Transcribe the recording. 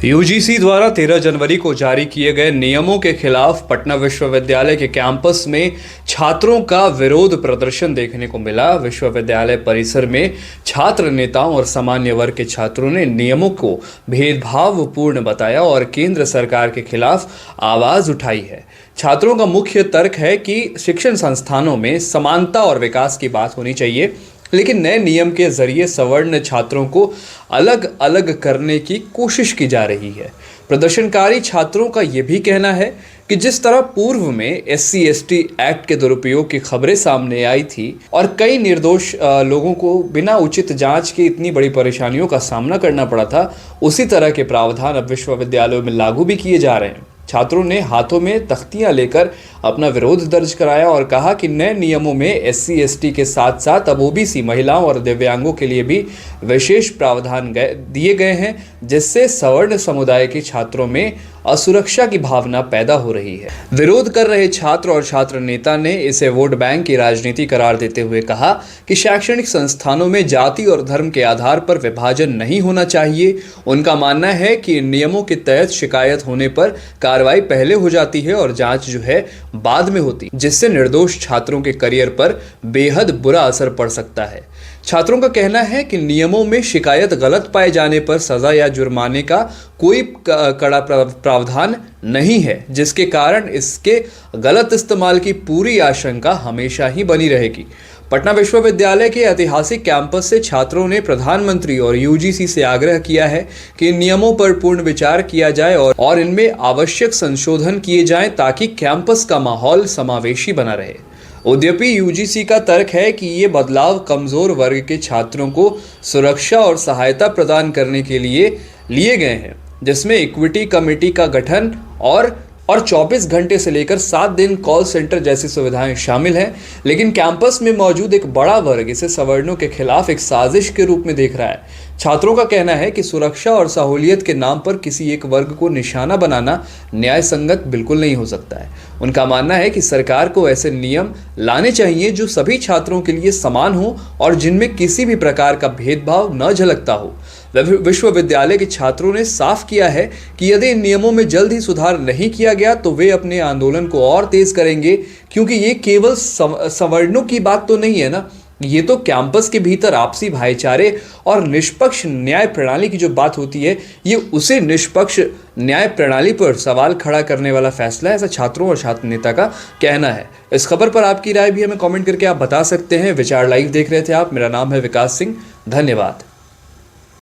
UGC द्वारा 13 जनवरी को जारी किए गए नियमों के खिलाफ पटना विश्वविद्यालय के कैंपस में छात्रों का विरोध प्रदर्शन देखने को मिला। विश्वविद्यालय परिसर में छात्र नेताओं और सामान्य वर्ग के छात्रों ने नियमों को भेदभावपूर्ण बताया और केंद्र सरकार के खिलाफ आवाज उठाई है। छात्रों का मुख्य तर्क है कि शिक्षण संस्थानों में समानता और विकास की बात होनी चाहिए, लेकिन नए नियम के जरिए सवर्ण छात्रों को अलग अलग करने की कोशिश की जा रही है। प्रदर्शनकारी छात्रों का यह भी कहना है कि जिस तरह पूर्व में SC/ST एक्ट के दुरुपयोग की खबरें सामने आई थी और कई निर्दोष लोगों को बिना उचित जांच के इतनी बड़ी परेशानियों का सामना करना पड़ा था, उसी तरह के प्रावधान अब विश्वविद्यालयों में लागू भी किए जा रहे हैं। छात्रों ने हाथों में तख्तियां लेकर अपना विरोध दर्ज कराया और कहा कि नए नियमों में SC/ST के साथ साथ अब OBC महिलाओं और दिव्यांगों के लिए भी विशेष प्रावधान दिए गए हैं, जिससे सवर्ण समुदाय के छात्रों में असुरक्षा की भावना पैदा हो रही है। विरोध कर रहे छात्र और छात्र नेता ने इसे वोट बैंक की राजनीति करार देते हुए कहा कि शैक्षणिक संस्थानों में जाति और धर्म के आधार पर विभाजन नहीं होना चाहिए। उनका मानना है कि इन नियमों के तहत शिकायत होने पर कार्रवाई पहले हो जाती है और जांच जो है बाद में होती, जिससे निर्दोष छात्रों के करियर पर बेहद बुरा असर पड़ सकता है। छात्रों का कहना है कि नियमों में शिकायत गलत पाए जाने पर सजा या जुर्माने का कोई कड़ा प्रावधान नहीं है, जिसके कारण इसके गलत इस्तेमाल की पूरी आशंका हमेशा ही बनी रहेगी। पटना विश्वविद्यालय के ऐतिहासिक कैंपस से छात्रों ने प्रधानमंत्री और UGC से आग्रह किया है कि इन नियमों पर पूर्ण विचार किया जाए और इनमें आवश्यक संशोधन किए जाएं ताकि कैंपस का माहौल समावेशी बना रहे। यद्यपि UGC का तर्क है कि ये बदलाव कमजोर वर्ग के छात्रों को सुरक्षा और सहायता प्रदान करने के लिए गए हैं, जिसमें इक्विटी कमेटी का गठन और 24 घंटे से लेकर 7 दिन कॉल सेंटर जैसी सुविधाएं शामिल हैं। लेकिन कैंपस में मौजूद एक बड़ा वर्ग इसे सवर्णों के खिलाफ एक साजिश के रूप में देख रहा है। छात्रों का कहना है कि सुरक्षा और सहूलियत के नाम पर किसी एक वर्ग को निशाना बनाना न्याय संगत बिल्कुल नहीं हो सकता है। उनका मानना है कि सरकार को ऐसे नियम लाने चाहिए जो सभी छात्रों के लिए समान हो और जिनमें किसी भी प्रकार का भेदभाव न झलकता हो। विश्वविद्यालय के छात्रों ने साफ किया है कि यदि इन नियमों में जल्द ही सुधार नहीं किया गया तो वे अपने आंदोलन को और तेज करेंगे, क्योंकि ये केवल सवर्णों की बात तो नहीं है ना, ये तो कैंपस के भीतर आपसी भाईचारे और निष्पक्ष न्याय प्रणाली की जो बात होती है, ये उसे निष्पक्ष न्याय प्रणाली पर सवाल खड़ा करने वाला फैसला है, ऐसा छात्रों और छात्र नेता का कहना है। इस खबर पर आपकी राय भी हमें कमेंट करके आप बता सकते हैं। विचार लाइव देख रहे थे आप। मेरा नाम है विकास सिंह। धन्यवाद।